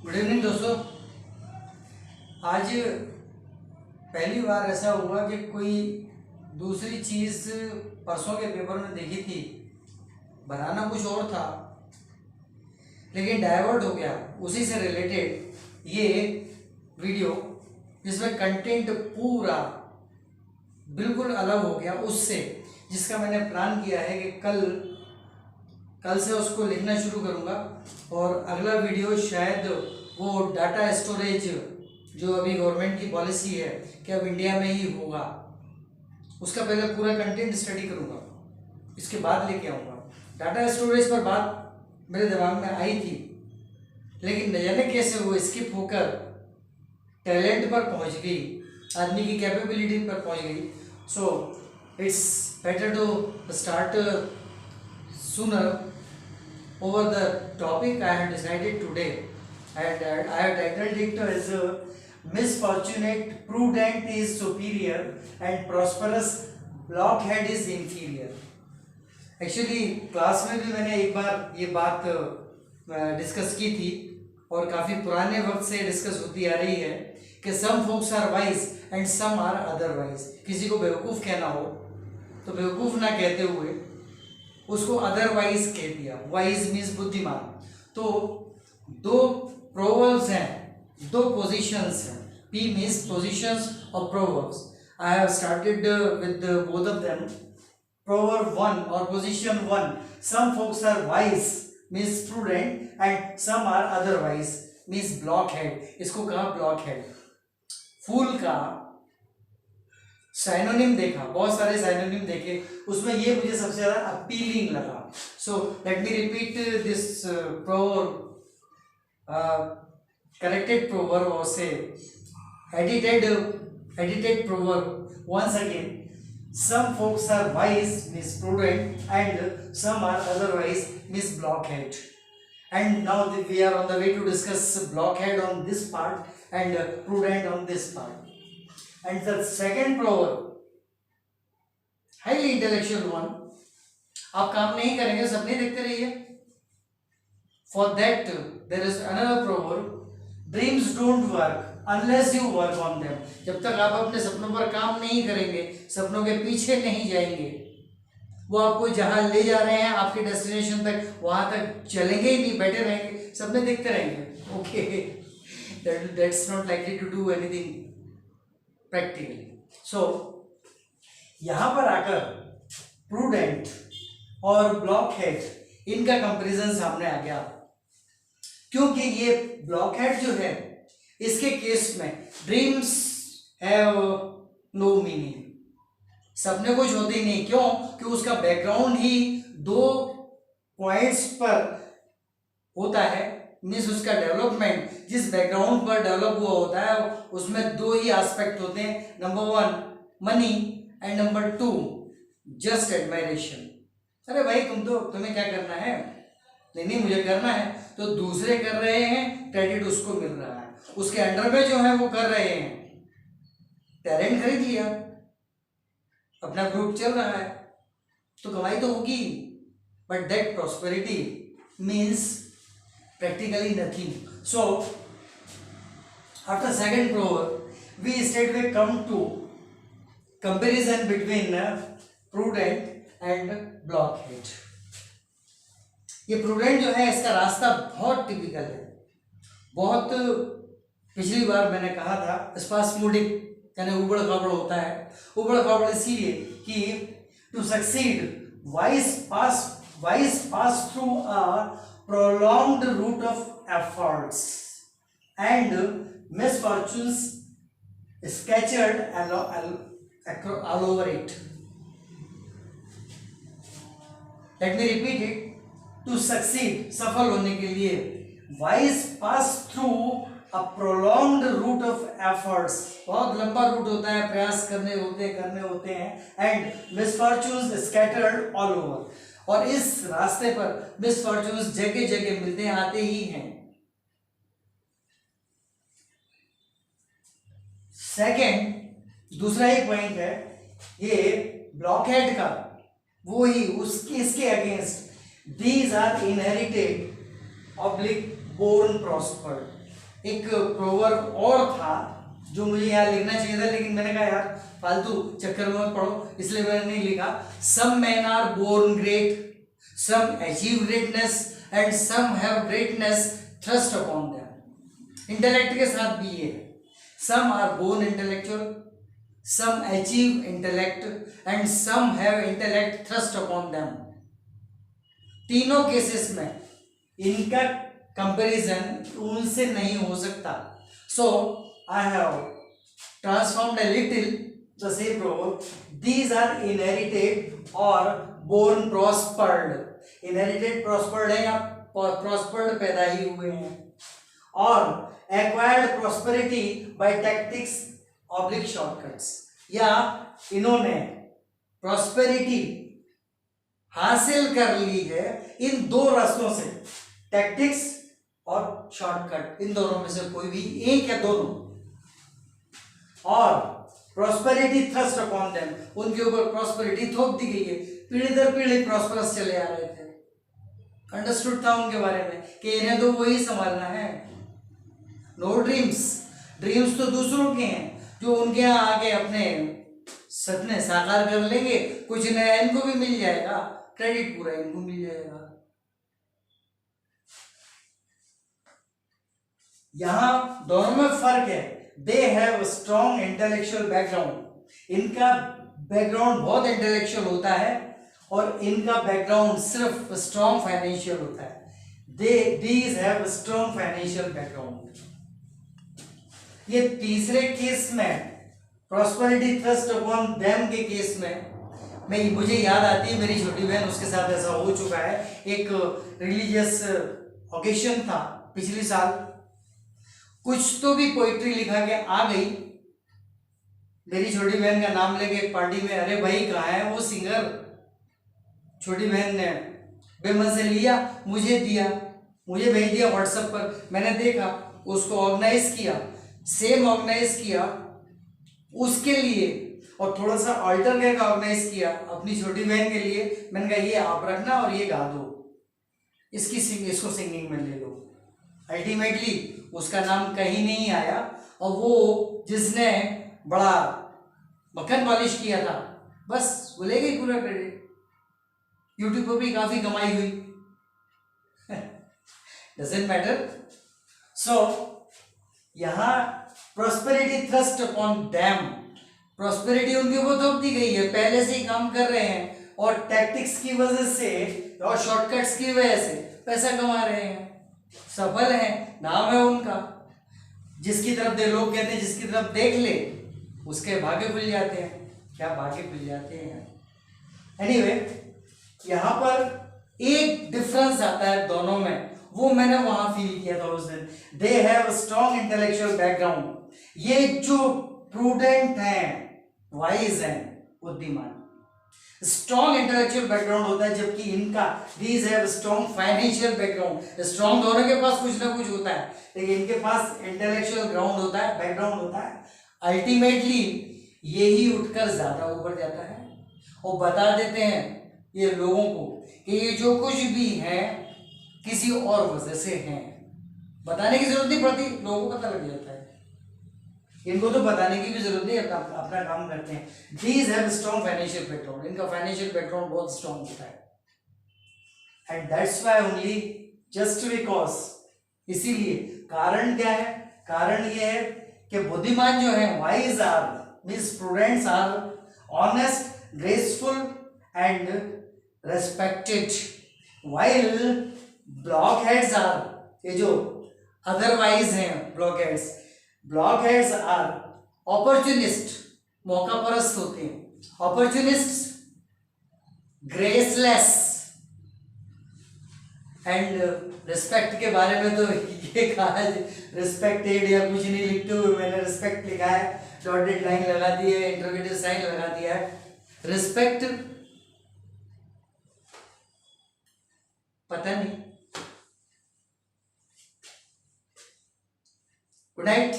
Good evening दोस्तों। आज पहली बार ऐसा हुआ कि कोई दूसरी चीज़ परसों के पेपर में देखी थी, बनाना कुछ और था लेकिन डाइवर्ट हो गया उसी से रिलेटेड ये वीडियो, जिसमें कंटेंट पूरा बिल्कुल अलग हो गया उससे, जिसका मैंने प्लान किया है कि कल से उसको लिखना शुरू करूँगा। और अगला वीडियो शायद वो डाटा स्टोरेज जो अभी गवर्नमेंट की पॉलिसी है कि अब इंडिया में ही होगा, उसका पहले पूरा कंटेंट स्टडी करूँगा, इसके बाद लेके आऊँगा। डाटा स्टोरेज पर बात मेरे दिमाग में आई थी लेकिन न जाने कैसे वो स्किप होकर टैलेंट पर पहुँच गई, आदमी की कैपेबिलिटी पर पहुँच गई। So it's better to start sooner over the topic I have decided today, and I have titled it as misfortunate prudent is superior and prosperous blockhead is inferior। Actually class में भी मैंने एक बार ये बात discuss की थी और काफ़ी पुराने वक्त से डिस्कस होती आ रही है कि some folks are wise and some are otherwise. किसी को बेवकूफ़ कहना हो तो बेवकूफ़ ना कहते हुए उसको अदरवाइज कह दिया। वाइज मीन्स बुद्धिमान। तो दो प्रोवर्ब्स हैं, दो पोजीशंस हैं। पी मीन्स पोजीशंस और proverbs. I have started with both of them. Proverb 1 और position 1, some folks are wise means prudent and some are otherwise means blockhead. इसको कहा ब्लॉकहेड। फूल का साइनोनिम देखा, बहुत सारे साइनोनिम देखे, उसमें ये मुझे सबसे ज्यादा अपीलिंग लगा। So let me repeat this proverb, corrected proverb और से edited proverb once again। Some folks are wise means prudent and some are otherwise means blockhead। And now we are on the way to discuss blockhead on this part and prudent on this part। And the second proverb, highly intellectual one, आप काम नहीं करेंगे, सपने देखते रहिए। For that there is another proverb, dreams don't work unless you work on them। जब तक आप अपने सपनों पर काम नहीं करेंगे, सपनों के पीछे नहीं जाएंगे, वो आपको जहां ले जा रहे हैं आपके डेस्टिनेशन तक, वहां तक चलेंगे ही नहीं, बैठे रहेंगे, सपने देखते रहेंगे। Okay, that's not likely to do anything practically। So यहां पर आकर प्रूडेंट और ब्लॉकहेड इनका कंपैरिजन सामने आ गया, क्योंकि ये ब्लॉकहेड जो है इसके केस में ड्रीम्स हैव नो मीनिंग। सपने कुछ होते ही नहीं। क्यों? कि उसका बैकग्राउंड ही दो पॉइंट्स पर होता है। मीन्स उसका डेवलपमेंट जिस बैकग्राउंड पर डेवलप हुआ होता है उसमें दो ही एस्पेक्ट होते हैं। Number 1 money and number 2 just admiration. अरे भाई तुम्हें क्या करना है? नहीं मुझे करना है। तो दूसरे कर रहे हैं, क्रेडिट उसको मिल रहा है, उसके अंडर में जो है वो कर रहे हैं, टैलेंट खरीद लिया, अपना ग्रुप चल रहा है, तो कमाई तो होगी। But that prosperity means practically nothing। So after second proverb we straightway come to comparison between prudent and blockhead। ये prudent जो है इसका रास्ता बहुत टिपिकल है। बहुत पिछली बार मैंने कहा था स्पास्मोडिक यानी उबड़ खाबड़ होता है। उबड़ खाबड़ इसीलिए कि to succeed wise pass through a prolonged route of efforts and misfortunes scattered all over it। Let me repeat it। To succeed, सफल होने के लिए, wise pass through a prolonged route of efforts, बहुत लंबा रूट होता है, प्रयास करने होते हैं, and misfortunes scattered all over। और इस रास्ते पर मिसफॉर्चून्स जगह जगह मिलते आते ही हैं। सेकंड, दूसरा ही पॉइंट है ये ब्लॉकहेड का, वो ही इसके against, these are inherited oblique born prospered. एक प्रोवर्ब और था जो मुझे यहाँ लिखना चाहिए था, लेकिन मैंने कहा यार फालतू चक्कर में मत पड़ो, इसलिए मैंने नहीं लिखा। Some men are born great, some achieve greatness and some have greatness thrust upon them. Intellect के साथ भी ये है, some are born intellectual, some achieve intellect and some have intellect thrust upon them. तीनों केसेस में इनका comparison उनसे नहीं हो सकता। So I have transformed a little the same proverb, these are inherited और बोर्न प्रॉस्पर्ड। इनहेरिटेड प्रॉस्पर्ड है या प्रॉस्पर्ड पैदा ही हुए हैं, और acquired prosperity by tactics oblique shortcuts, या इन्होंने प्रॉस्पेरिटी हासिल कर ली है इन दो रास्तों से, टैक्टिक्स और शॉर्टकट, इन दोनों में से कोई भी एक या दोनों। और प्रॉस्पेरिटी थ्रस्ट अपॉन देम, उनके ऊपर प्रॉस्पेरिटी थोप दी गई है, पीढ़ी दर पीढ़ी प्रॉस्परस चले आ रहे थे। अंडरस्टूड था उनके बारे में कि इन्हें तो वही संभालना है। नो ड्रीम्स, ड्रीम्स तो दूसरों के हैं जो उनके यहाँ आके अपने सपने साकार कर लेंगे, कुछ नया इनको भी मिल जाएगा, क्रेडिट पूरा इनको मिल जाएगा। यहां दोनों में फर्क है। They have strong intellectual background, इनका बैकग्राउंड बहुत इंटेलेक्चुअल होता है और इनका बैकग्राउंड सिर्फ स्ट्रॉन्ग फाइनेंशियल होता है। These have strong financial background. ये तीसरे केस में प्रॉस्पेरिटी थ्रस्ट अपॉन देम के केस में मुझे याद आती है मेरी छोटी बहन, उसके साथ ऐसा हो चुका है। एक रिलीजियस ओकेशन था पिछले साल, कुछ तो भी पोइट्री लिखा के आ गई, मेरी छोटी बहन का नाम लेके एक पार्टी में, अरे भाई कहाँ है वो सिंगर। छोटी बहन ने बेमन से लिया, मुझे दिया, मुझे भेज दिया व्हाट्सएप पर। मैंने देखा, उसको ऑर्गेनाइज किया, सेम ऑर्गेनाइज किया उसके लिए, और थोड़ा सा ऑल्टर करके ऑर्गेनाइज किया अपनी छोटी बहन के लिए। मैंने कहा ये आप रखना और ये गा दो, इसको सिंगिंग में ले लो। अल्टीमेटली उसका नाम कहीं नहीं आया, और वो जिसने बड़ा मक्खन पॉलिश किया था, बस वो ले गई पूरा क्रेडिट। यूट्यूब पर भी काफी कमाई हुई। Doesn't matter. सो यहां prosperity thrust upon them, prosperity उनके ऊपर थोप दी गई है, पहले से ही काम कर रहे हैं और टैक्टिक्स की वजह से और शॉर्टकट्स की वजह से पैसा कमा रहे हैं, सफल हैं, नाम है उनका। जिसकी तरफ लोग कहते हैं जिसकी तरफ देख ले उसके भाग्य खुल जाते हैं। क्या भाग्य खुल जाते हैं। एनीवे, यहां पर एक डिफरेंस आता है दोनों में, वो मैंने वहां फील किया था उस दिन। They have strong intellectual background, ये जो प्रूडेंट हैं, वाइज हैं, बुद्धिमान, स्ट्रॉन्ग इंटेलेक्चुअल बैकग्राउंड होता है, जबकि इनका these have strong financial background. Strong दोनों के पास कुछ ना कुछ होता है, लेकिन इनके पास इंटेलेक्चुअल ग्राउंड होता है, बैकग्राउंड होता है। अल्टीमेटली यही उठकर ज्यादा ऊपर जाता है और बता देते हैं ये लोगों को कि ये जो कुछ भी है किसी और वजह से है। बताने की जरूरत नहीं पड़ती, लोगों को पता लग जाता है। इनको तो बताने की भी जरूरत नहीं, अपना काम करते हैं। These have strong financial background, इनका फाइनेंशियल बैकग्राउंड बहुत स्ट्रॉन्ग होता है। And that's why only, just because, इसीलिए कारण क्या है, कारण ये है कि बुद्धिमान जो है, wise are means prudents are honest, graceful and respected, while blockheads are, ये जो अदरवाइज हैं ब्लॉकहेड्स, ब्लॉकहेड्स आर अपॉर्चुनिस्ट, मौका परस्त होते हैं, अपॉर्चुनिस्ट, ग्रेसलेस एंड रिस्पेक्ट के बारे में तो ये कहा है, रिस्पेक्टेड या कुछ नहीं लिखते हुए मैंने रिस्पेक्ट लिखा है, डॉटेड लाइन लगा दी है, इंटरोगेटिव साइन लगा दिया है। रिस्पेक्ट पता नहीं। Good night.